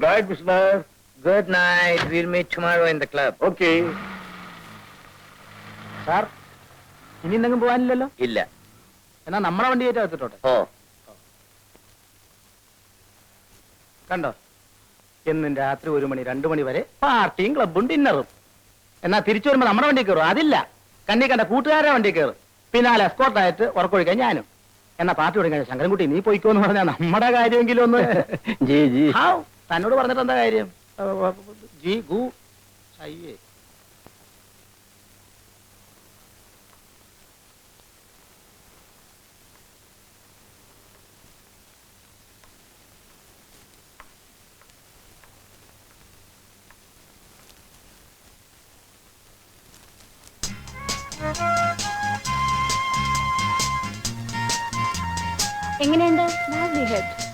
night, Mr. Good night. We'll meet tomorrow in the club. Okay. Sir ഇനി എന്തെങ്കിലും പോകാനില്ലല്ലോ? ഇല്ല. എന്നാ നമ്മളെ വണ്ടി കയറ്റി എടുത്തിട്ടോട്ടെ. ഓ കണ്ടോ, എന്നും രാത്രി 1 മണി 2 മണി വരെ പാർട്ടിയും ക്ലബും ഡിന്നറും. എന്നാ തിരിച്ചു വരുമ്പോ നമ്മുടെ വണ്ടി കയറും. അതില്ല, കണ്ണി കണ്ട കൂട്ടുകാരെ വണ്ടി കയറും. പിന്നാലെ എസ്കോർട്ടായിട്ട് ഉറക്കൊഴിക്കാൻ ഞാനും. എന്നാ പാർട്ടി തുടങ്ങി ശങ്കരൻകുട്ടി നീ പോയിക്കോന്ന് പറഞ്ഞാൽ നമ്മുടെ കാര്യമെങ്കിലും ഒന്ന്. G G. തന്നോട് പറഞ്ഞിട്ട് എന്താ കാര്യം? ജി ഗു അയ്യേ. എങ്ങനെയുണ്ട്?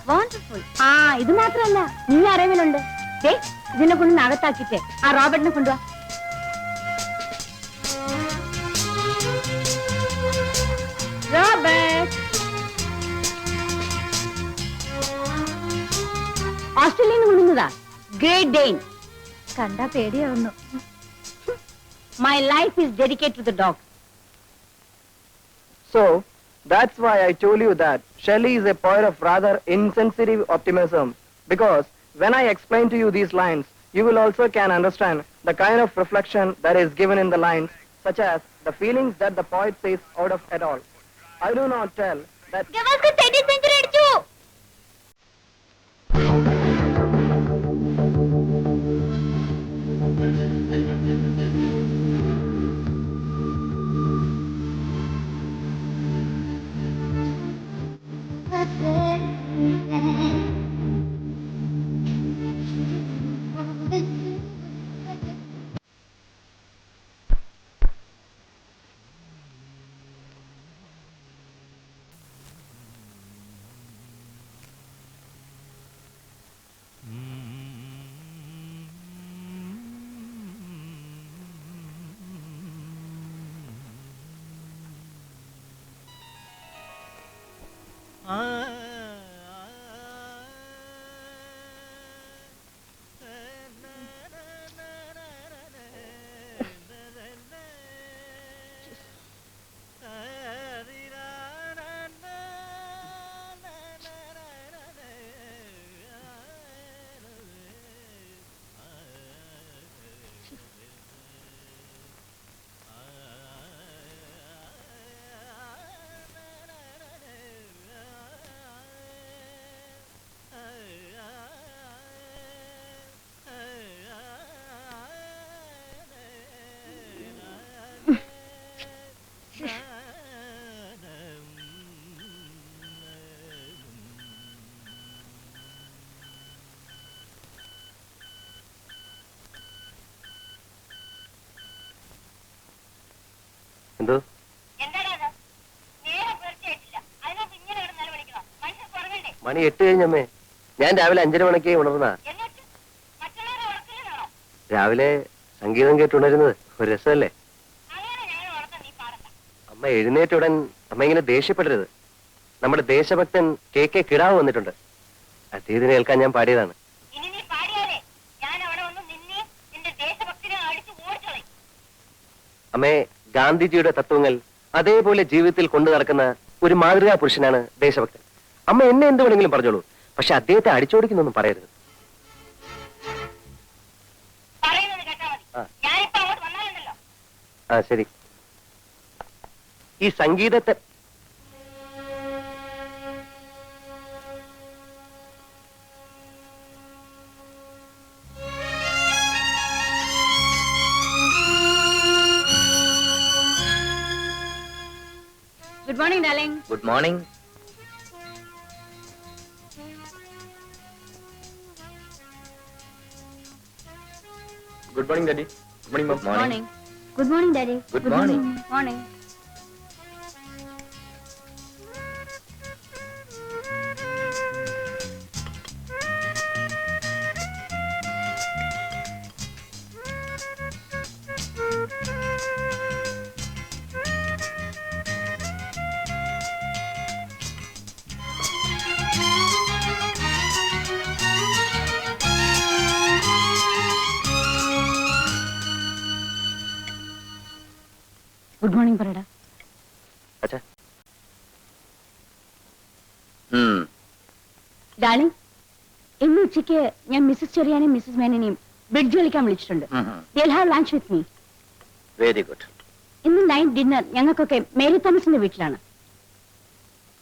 വണ്ടർഫുൾ. ആ ഇത് മാത്രമല്ല, നീ അറിവിലുണ്ട്. ഇതിനെ കൊണ്ട് അകത്താക്കിട്ട് ആ റോബർട്ടിനെ കൊണ്ടുവാ. റോബർട്ട് ഓസ്ട്രേലിയയിൽ നിന്ന് കൊണ്ടുവന്നതാ. Great Dane. കണ്ടാ പേടിയാവുന്നു. My life is dedicated to the dog. So, that's why I told you that Shelley is a poet of rather insensitive optimism, because when I explain to you these lines, you will also can understand the kind of reflection that is given in the lines, such as the feelings that the poet says out of it all. I do not tell that... എന്തോ മണി 8 കഴിഞ്ഞമ്മേ. ഞാൻ രാവിലെ 5:30 മണിക്ക് ഉണർന്ന. രാവിലെ സംഗീതം കേട്ടുണരുന്നത് ഒരു രസമല്ലേ? അമ്മ എഴുന്നേറ്റുടൻ അമ്മ ഇങ്ങനെ ദേഷ്യപ്പെടരുത്. നമ്മുടെ ദേശഭക്തൻ KK കിടാവ് വന്നിട്ടുണ്ട്. അദ്ദേഹത്തിന് കേൾക്കാൻ ഞാൻ പാടിയതാണ്. അമ്മേ, ഗാന്ധിജിയുടെ തത്വങ്ങൾ അതേപോലെ ജീവിതത്തിൽ കൊണ്ടു നടക്കുന്ന ഒരു മാതൃകാ പുരുഷനാണ് ദേശഭക്തൻ. അമ്മ എന്നെ എന്ത് വേണമെങ്കിലും പറഞ്ഞോളൂ, പക്ഷെ അദ്ദേഹത്തെ അടിച്ചോടിക്കുന്നൊന്നും പറയരുത്. ആ ശരി. ഈ സംഗീതത്തെ Good morning, darling. Good morning. Good morning daddy. Good morning ma'am. Morning. Good morning, Daddy. Good morning. Morning. Good morning പറയടാ. അച്ഛാ ഡാർലിംഗ്, ഇന്ന് ഉച്ചയ്ക്ക് ഞാൻ മിസ്സസ് ചെറിയാനെയും മിസ്സസ് മേനനെയും ബ്രിഡ്ജ് കളിക്കാൻ വിളിച്ചിട്ടുണ്ട്. They'll have lunch with me. Very good. ഇന്ന് night dinner ഞങ്ങൾക്കൊക്കെ Mary തോമസിന്റെ വീട്ടിലാണ്.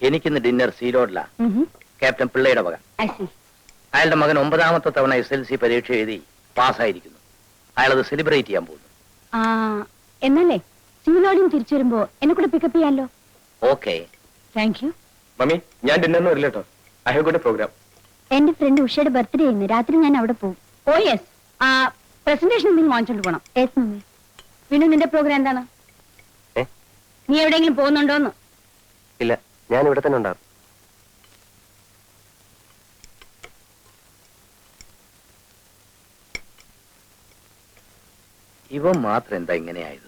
എനിക്കിന്ന് ഡിന്നർ സീലോഡില, ക്യാപ്റ്റൻ പിള്ളയുടെ വക. I see. അയാളുടെ മകൻ 9ാമത്തെ തവണ SLC പരീക്ഷ എഴുതി പാസ്സായിരിക്കുന്നു. അയാളത് സെലിബ്രേറ്റ് ചെയ്യാൻ പോകുന്നു. ആ, എന്നല്ലേ സീലോടിയും തിരിച്ചു വരുമ്പോ എന്നെ കൂടെ പിക്കപ്പ് ചെയ്യാമല്ലോ. ഓക്കെ. Thank you. മമ്മി, ഞാൻ ഡിന്നറിന് വരില്ല കേട്ടോ. I have got a programme. എന്റെ ഫ്രണ്ട് ഉഷയുടെ ബർത്ത്ഡേ ഇന്ന് രാത്രി ഞാൻ അവിടെ പോകും. ഓ യെസ്. ആ പ്രസന്റേഷൻ എന്തെങ്കിലും വാങ്ങിച്ചോണ്ട് പോണം. Yes mummy. പിന്നെ നിന്റെ പ്രോഗ്രാം എന്താണ്? നീ എവിടെയെങ്കിലും പോകുന്നുണ്ടോന്ന്? ഇല്ല, ഞാൻ ഇവിടെ തന്നെ ഉണ്ടാകും. ഇവൻ മാത്രം എന്താ ഇങ്ങനെയായത്?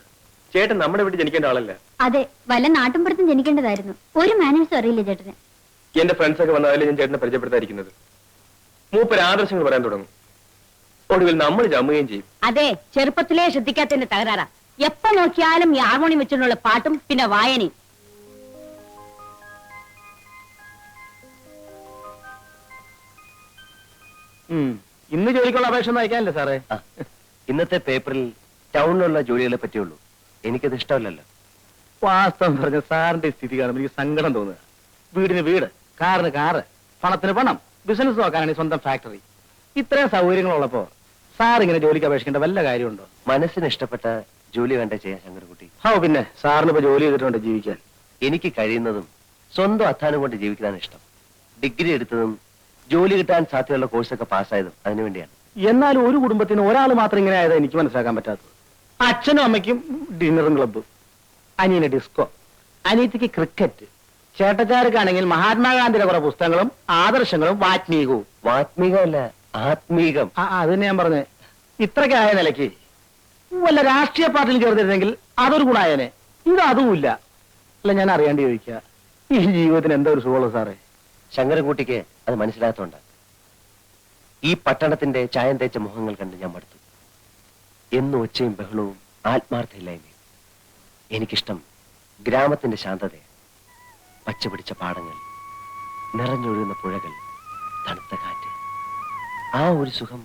ചേട്ടൻ നമ്മുടെ വീട്ടിൽ ജനിക്കേണ്ട ആളല്ല. അതെ, വല്ല നാട്ടിൻപുറത്തും ജനിക്കേണ്ടതായിരുന്നു. ഒരു മാനേഴ്സും അറിയില്ല ചേട്ടന്. എന്റെ ഫ്രണ്ട്സ് ഒക്കെ വന്നാലേ ഞാൻ ചേട്ടനെ പരിചയപ്പെടുത്താതിരിക്കുന്നത്. മൂപ്പര് ആദർശങ്ങൾ പറയാൻ തുടങ്ങും. ഒടുവിൽ നമ്മൾ ജമ്മുകയും ചെയ്യും. അതെ, ചെറുപ്പത്തിലേ ശ്രദ്ധിക്കാത്തതിന്റെ തകരാറാ. എപ്പോ നോക്കിയാലും ഈ ഹാർമോണിയം വെച്ചുള്ള പാട്ടും പിന്നെ വായനയും. ഇന്ന് ജോലിക്കുള്ള അപേക്ഷ ഒന്നും അയക്കാനല്ലേ സാറേ? ഇന്നത്തെ പേപ്പറിൽ ടൗണിലുള്ള ജോലികളെ പറ്റിയുള്ളൂ. എനിക്കത് ഇഷ്ടമല്ലല്ലോ. വാസ്തവം പറഞ്ഞ സാറിന്റെ സ്ഥിതി കാണുമ്പോൾ എനിക്ക് സങ്കടം തോന്നുക. വീടിന് വീട്, കാറിന് കാറ്, പണത്തിന് പണം, ബിസിനസ് നോക്കാനാണ് സ്വന്തം ഫാക്ടറി. ഇത്രയും സൗകര്യങ്ങളുള്ളപ്പോ സാർ ഇങ്ങനെ ജോലിക്ക് അപേക്ഷിക്കേണ്ട വല്ല കാര്യമുണ്ടോ? മനസ്സിന് ഇഷ്ടപ്പെട്ട ജോലി വേണ്ട ചെയ്യാൻ ശങ്കരൻകുട്ടി. പിന്നെ സാറിന് ഇപ്പൊ ജോലി ചെയ്തിട്ടുണ്ട് ജീവിക്കാൻ. എനിക്ക് കഴിയുന്നതും സ്വന്തം അധ്വാനം കൊണ്ട് ജീവിക്കാനാണ് ഇഷ്ടം. ഡിഗ്രി എടുത്തതും ജോലി കിട്ടാൻ സാധ്യതയുള്ള കോഴ്സൊക്കെ പാസ്സായതും അതിനുവേണ്ടിയാണ്. എന്നാലും ഒരു കുടുംബത്തിന് ഒരാൾ മാത്രം ഇങ്ങനെ ആയതാ എനിക്ക് മനസ്സിലാക്കാൻ പറ്റാത്തത്. അച്ഛനും അമ്മയ്ക്കും ഡിന്നറും ക്ലബ്ബും, അനിയന് ഡിസ്കോ, അനിയത്തിക്ക് ക്രിക്കറ്റ്, ചേട്ടച്ചാർക്കാണെങ്കിൽ മഹാത്മാഗാന്ധിയുടെ കുറെ പുസ്തകങ്ങളും ആദർശങ്ങളും വാത്മീകവും. വാത്മീകമല്ല, ആത്മീകം. അത് തന്നെ ഞാൻ പറഞ്ഞേ. ഇത്രയ്ക്ക് ആയ നിലയ്ക്ക് വല്ല രാഷ്ട്രീയ പാർട്ടിയിൽ ചേർത്തിരുന്നെങ്കിൽ അതൊരു ഗുണായനെ. ഇത് അതുമില്ല. അല്ല, ഞാൻ അറിയാണ്ട് ചോദിക്കുക, ഈ ജീവിതത്തിന് എന്താ ഒരു സുഖമുള്ളൂ സാറേ? ശങ്കരൻകുട്ടിക്ക് അത് മനസ്സിലാത്തോണ്ട് ഈ പട്ടണത്തിന്റെ ചായം തേച്ച മുഖങ്ങൾ കണ്ട് ഞാൻ മടുത്തു. എന്നും ഒച്ചയും ബഹളവും ആത്മാർത്ഥയില്ലായ്മയും. എനിക്കിഷ്ടം ഗ്രാമത്തിന്റെ ശാന്തതയെ. പച്ചപിടിച്ച പാടങ്ങൾ, നിറഞ്ഞൊഴുകുന്ന പുഴകൾ, തണുത്ത കാറ്റ്. ആ ഒരു സുഖം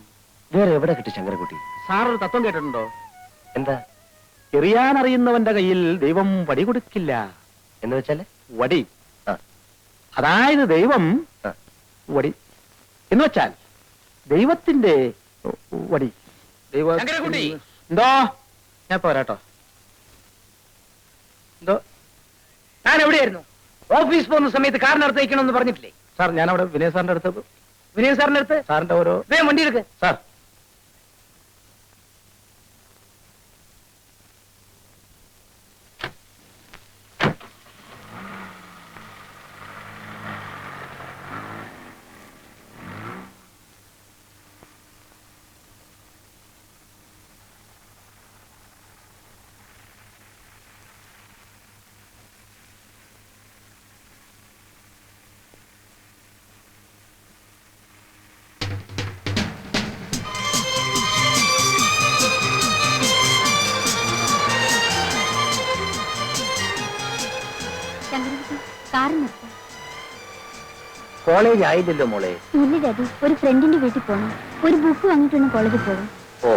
വേറെ എവിടെ കിട്ടി ശങ്കരൻകുട്ടി? സാറൊരു തത്വം കേട്ടിട്ടുണ്ടോ? എന്താ? എറിയാനറിയുന്നവന്റെ കയ്യിൽ ദൈവം വടി കൊടുക്കില്ല എന്ന് വെച്ചാല്? വടി. ആ. അതായത് ദൈവം ആ. വടി എന്ന് വെച്ചാൽ ദൈവത്തിന്റെ വടി. ശങ്കരൻകുട്ടി. എന്തോ? ഞാൻ പോരാട്ടോ. എന്തോ? ഞാൻ എവിടെയായിരുന്നു? ഓഫീസ് പോകുന്ന സമയത്ത് കാറിനടുത്ത് വയ്ക്കണമെന്ന് പറഞ്ഞിട്ടില്ലേ? സാർ, ഞാനവിടെ വിനയ സാറിന്റെ അടുത്ത്. വിനയ സാറിന്റെ അടുത്ത്? സാറിന്റെ ഓരോ വേഗം വണ്ടി എടുക്ക്. സാർ. കാറ് നിർത്താം. കോളേജ് ആയില്ലല്ലോ മോളെ. ഇല്ല ഡാഡി, ഒരു ഫ്രണ്ടിന്റെ വീട്ടിൽ പോകണം. ഒരു ബുക്ക് വാങ്ങിയിട്ടാണ് കോളേജിൽ പോകും. ഓ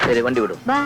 ശരി, വണ്ടി വിടും. ബൈ.